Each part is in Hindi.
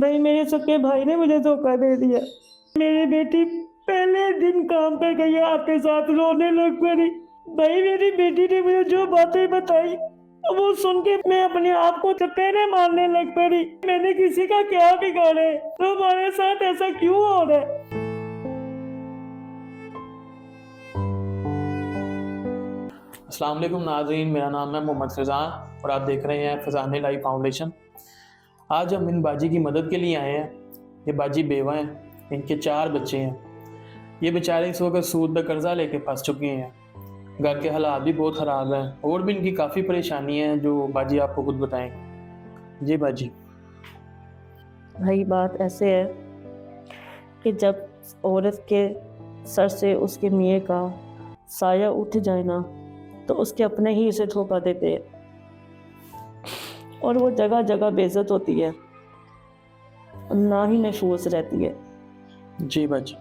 भाई मेरे सगे भाई ने मुझे धोखा दे दिया। मेरी बेटी पहले दिन काम पे गई, आपके साथ रोने लग पड़ी। भाई मेरी बेटी ने मुझे जो बातें बताई वो सुन के मैं अपने आप को चपेटे मारने लग पड़ी। मैंने किसी का क्या बिगाड़ा है, तो हमारे साथ ऐसा क्यों हो रहा है? अस्सलाम वालेकुम नाज़रीन, मेरा नाम है मोहम्मद फ़ैज़ान और आप देख रहे हैं फ़ैज़ान लाइफ फाउंडेशन। आज हम इन बाजी की मदद के लिए आए हैं। ये बाजी बेवा हैं, इनके 4 बच्चे हैं। ये बेचारे इस वक्त सूद पे कर्ज़ा लेके फंस चुके हैं। घर के हालात भी बहुत ख़राब हैं और भी इनकी काफ़ी परेशानी है जो बाजी आपको खुद बताएंगे। जी बाजी। भाई बात ऐसे है कि जब औरत के सर से उसके मियाँ का साया उठ जाए ना, तो उसके अपने ही इसे धोखा देते हैं और वो जगह जगह बेइज्जत होती है, ना ही महफूज रहती है। जी बाजी।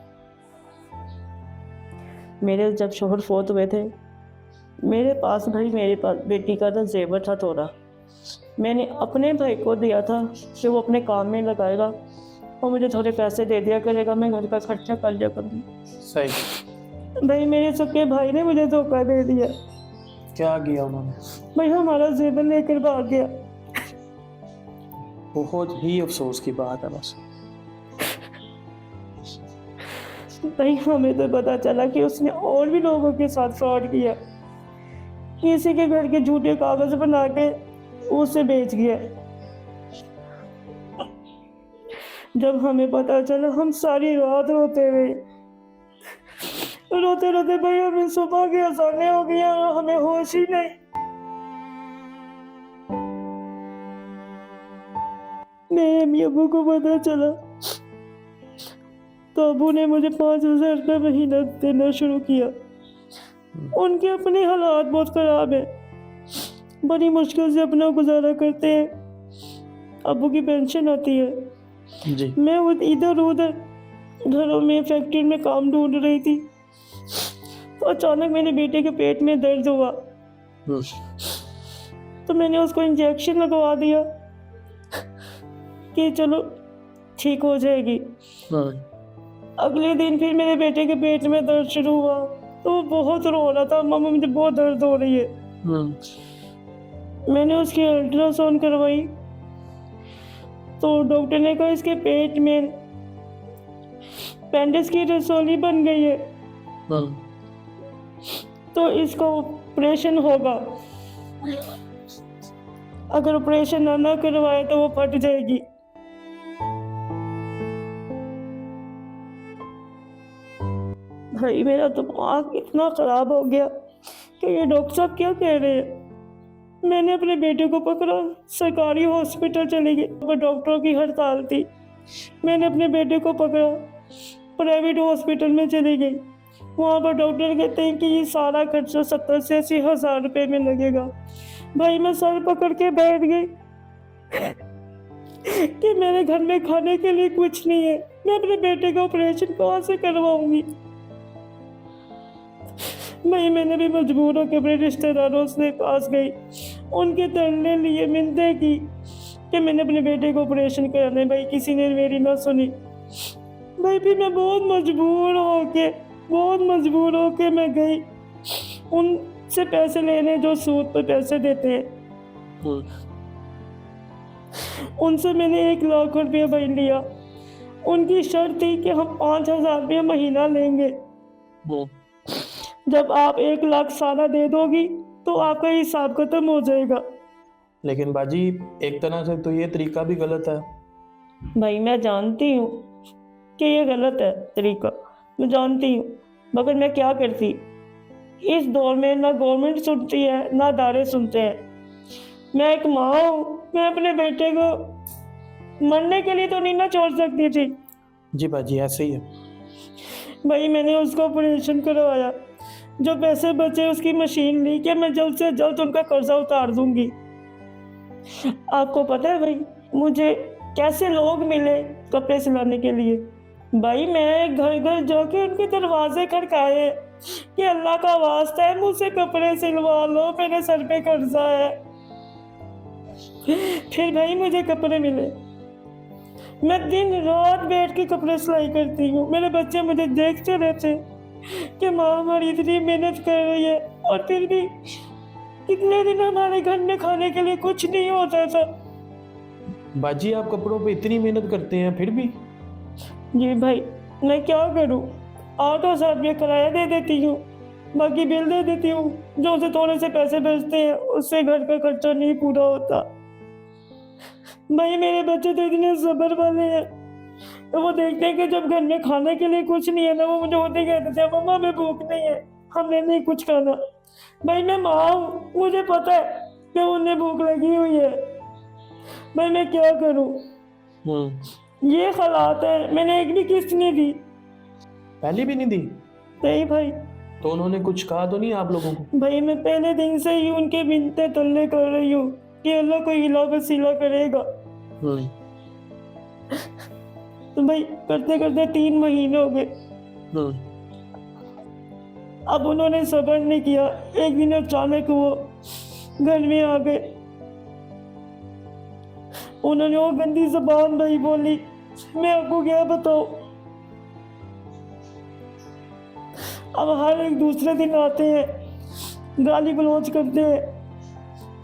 मेरे जब शोहर फोत हुए थे, मेरे पास बेटी का ना जेवर था थोड़ा। मैंने अपने भाई को दिया था कि वो अपने काम में लगाएगा और मुझे थोड़े पैसे दे दिया करेगा, मैं घर का खर्चा कर लिया करूँगी। सही। भाई मेरे सगे भाई ने मुझे धोखा दे दिया। क्या किया उन्होंने? भाई हमारा जेवर लेकर भाग गया। बहुत ही अफसोस की बात है। बस भाई हमें तो पता चला कि उसने और भी लोगों के साथ फ्रॉड किया, किसी के घर के झूठे कागज बना के उसे बेच गया। जब हमें पता चला हम सारी रात रोते रोते भाई हमें सुबह के अजाने हो गई और हमें होश ही नहीं। मेरे अम्मी अबू को पता चला तो अबू ने मुझे 5,000 रुपये महीना देना शुरू किया। उनके अपने हालात बहुत खराब है, बड़ी मुश्किल से अपना गुजारा करते हैं। अबू की पेंशन आती है जी। मैं इधर उधर घरों में फैक्ट्री में काम ढूंढ रही थी, तो अचानक मेरे बेटे के पेट में दर्द हुआ, तो मैंने उसको इंजेक्शन लगवा दिया कि चलो ठीक हो जाएगी। अगले दिन फिर मेरे बेटे के पेट में दर्द शुरू हुआ, तो वो बहुत रो रहा था, मम्मा मुझे बहुत दर्द हो रही है। मैंने उसकी अल्ट्रासाउंड करवाई तो डॉक्टर ने कहा इसके पेट में पेंडिस की रसोली बन गई है, तो इसका ऑपरेशन होगा। अगर ऑपरेशन ना करवाए तो वो फट जाएगी। भाई मेरा दिमाग इतना खराब हो गया कि ये डॉक्टर साहब क्या कह रहे हैं। मैंने अपने बेटे को पकड़ा, सरकारी हॉस्पिटल चली गई, पर डॉक्टरों की हड़ताल थी। मैंने अपने बेटे को पकड़ा, प्राइवेट हॉस्पिटल में चली गई। वहाँ पर डॉक्टर कहते हैं कि ये सारा खर्चा 70 से 80 हज़ार रुपये में लगेगा। भाई मैं सर पकड़ के बैठ गई कि मेरे घर में खाने के लिए कुछ नहीं है, मैं अपने बेटे का ऑपरेशन कहाँ से करवाऊंगी। मैंने भी मजबूर होकर अपने रिश्तेदारों से पास गई, उनके तरने लिए मिन्नतें की कि मैंने अपने बेटे को ऑपरेशन कराना है। भाई किसी ने मेरी ना सुनी। भाई फिर मैं बहुत मजबूर होके मैं गई उनसे पैसे लेने जो सूद पर पैसे देते हैं। उनसे मैंने 1 लाख रुपया भाई लिया। उनकी शर्त थी कि हम 5,000 रुपया महीना लेंगे। जब आप 1 लाख सारा दे दोगी तो आपका हिसाब खत्म हो जाएगा। लेकिन बाजी एक तरह से तो ये तरीका भी गलत है। भाई मैं जानती हूँ कि ये गलत है तरीका, मैं जानती हूँ, मगर मैं क्या करती। इस दौर में ना गवर्नमेंट सुनती है ना अदारे सुनते हैं। मैं एक माँ हूँ, मैं अपने बेटे को मरने के लिए तो नहीं ना छोड़ सकती थी। जी बाजी ऐसे ही है। भाई मैंने उसको ऑपरेशन करवाया, जो पैसे बचे उसकी मशीन ली कि मैं जल्द से जल्द उनका कर्जा उतार दूंगी। आपको पता है भाई मुझे कैसे लोग मिले कपड़े सिलाने के लिए। भाई मैं घर घर जाके उनके दरवाजे खड़काए कि अल्लाह का वास्ता है मुझसे कपड़े सिलवा लो, मेरे सर पे कर्जा है। फिर भाई मुझे कपड़े मिले। मैं दिन रात बैठ के कपड़े सिलाई करती हूँ। मेरे बच्चे मुझे देखते रहते हैं कि माँ हमारी इतनी मेहनत कर रही है, और फिर भी कितने दिन हमारे घर में खाने के लिए कुछ नहीं होता था। बाजी आप कपड़ों पे इतनी मेहनत करते हैं फिर भी? जी भाई, मैं क्या करूँ? 8,000 रुपये किराया दे देती हूँ, बाकी बिल दे देती हूँ, जो उसे थोड़े से पैसे बचते हैं उससे घर का खर्चा नहीं पूरा होता। भाई मेरे बच्चे तो इतने सब्र वाले हैं, तो वो देखते हैं कि जब घर में खाने के लिए कुछ नहीं है ना, वो मुझे होते कहते थे मम्मा हमें भूख नहीं है, हमने नहीं कुछ खाना। भाई मैं माँ हूँ, मुझे पता है कि उन्हें भूख लगी हुई है। भाई मैं क्या करूँ? ये हालात है। मैंने एक भी किस्त नहीं दी। पहले भी नहीं दी? नहीं भाई। तो उन्होंने कुछ कहा तो नहीं आप लोगों को? भाई मैं पहले दिन से ही उनके बिनते तल्ले कर रही हूँ कि अल्लाह कोई हिला वसीला करेगा। तो भाई करते करते 3 महीने हो गए। अब उन्होंने सब्र नहीं किया। एक दिन अचानक वो घर में आ गए। उन्होंने वो गंदी जबान भाई बोली, मैं आपको क्या बताऊं। अब हर एक दूसरे दिन आते हैं, गाली गलौज करते हैं,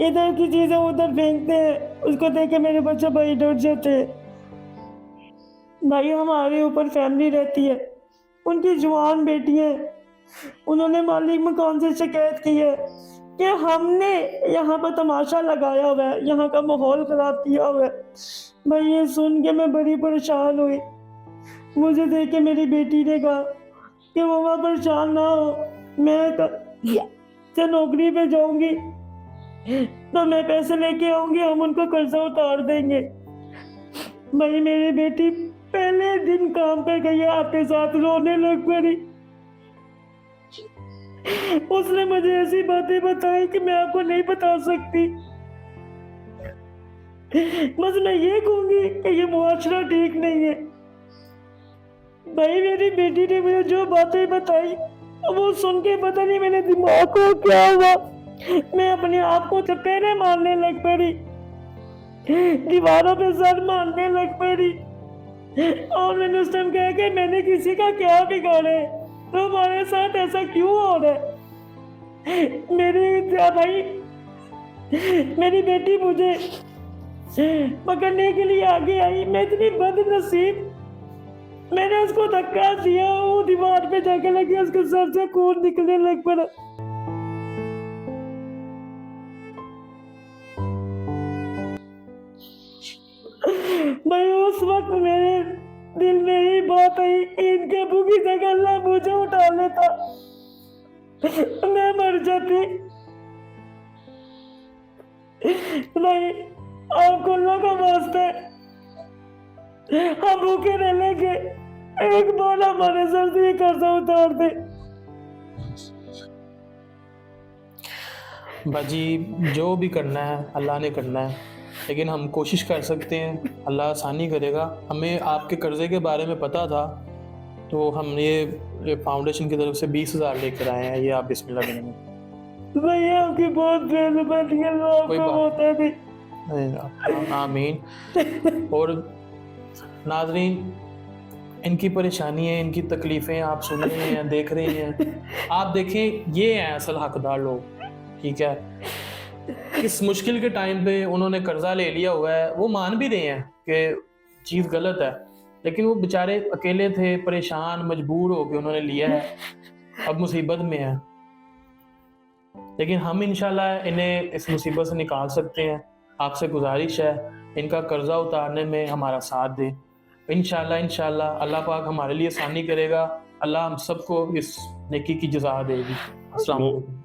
इधर की चीजें उधर फेंकते हैं। उसको देख के मेरे बच्चे भाई डर जाते हैं। भाई हमारे ऊपर फैमिली रहती है, उनकी जवान बेटी है। उन्होंने मालिक मकान से शिकायत की है कि हमने यहाँ पर तमाशा लगाया हुआ है, यहाँ का माहौल खराब किया हुआ है। भाई ये सुन के मैं बड़ी परेशान हुई। मुझे देख के मेरी बेटी ने कहा कि मम्मा परेशान ना हो, मैं से नौकरी पे जाऊंगी तो मैं पैसे लेके आऊंगी, हम उनको कर्जा उतार देंगे। भाई मेरी बेटी पहले दिन काम पे गई, आपके साथ रोने लग पड़ी। उसने मुझे ऐसी बातें बताई कि मैं आपको नहीं बता सकती। बस मैं ये कहूंगी कि ये मुआशरा ठीक नहीं है। भाई मेरी बेटी ने मुझे जो बातें बताई वो सुन के पता नहीं मेरे दिमाग को क्या हुआ, मैं अपने आप को चपेटे मारने लग पड़ी, दीवारों पे सर मारने लग पड़ी। और मैंने उस टाइम कहा कि मैंने किसी का क्या बिगाड़ा है, तो हमारे साथ ऐसा क्यों हो रहा है। भाई मेरी बेटी मुझे पकड़ने के लिए आगे आई। मैं इतनी बदनसीब, मैंने उसको धक्का दिया, वो दीवार पे जाके लगी, उसके सर से खून निकलने लग पड़ा। भाई उस वक्त मेरे दिल में ही बात आई, इनके अबू की जगह अल्लाह मुझे उठा लेता, मैं मर जाती। नहीं, आपको अल्लाह का वास्ता है, हम भूखे रह लेंगे, एक बार हमारे सर से कर्जा उतार दे। बाजी जो भी करना है अल्लाह ने करना है, लेकिन हम कोशिश कर सकते हैं, अल्लाह आसानी करेगा। हमें आपके कर्ज़े के बारे में पता था तो हम ये फाउंडेशन की तरफ से 20,000 लेकर आए हैं। ये आप बिस्मिल्लाह करेंगे। भैया आपकी बहुत मेहरबानी है, कोई आपका बात होता भी। आमीन। और नाज़रीन, इनकी परेशानी है, इनकी तकलीफ़ें आप सुन रहे हैं, देख रहे हैं। आप देखें, ये हैं असल हकदार लोग, ठीक है। इस मुश्किल के टाइम पे उन्होंने कर्जा ले लिया हुआ है, वो मान भी रहे हैं कि चीज़ गलत है, लेकिन वो बेचारे अकेले थे, परेशान, मजबूर हो के उन्होंने लिया है, अब मुसीबत में है। लेकिन हम इंशाल्लाह इन्हें इस मुसीबत से निकाल सकते हैं। आपसे गुजारिश है, इनका कर्जा उतारने में हमारा साथ दें। इंशाल्लाह अल्लाह पाक हमारे लिए आसानी करेगा। अल्लाह हम सबको इस नेकी की जज़ा देगी। अस्सलाम वालेकुम।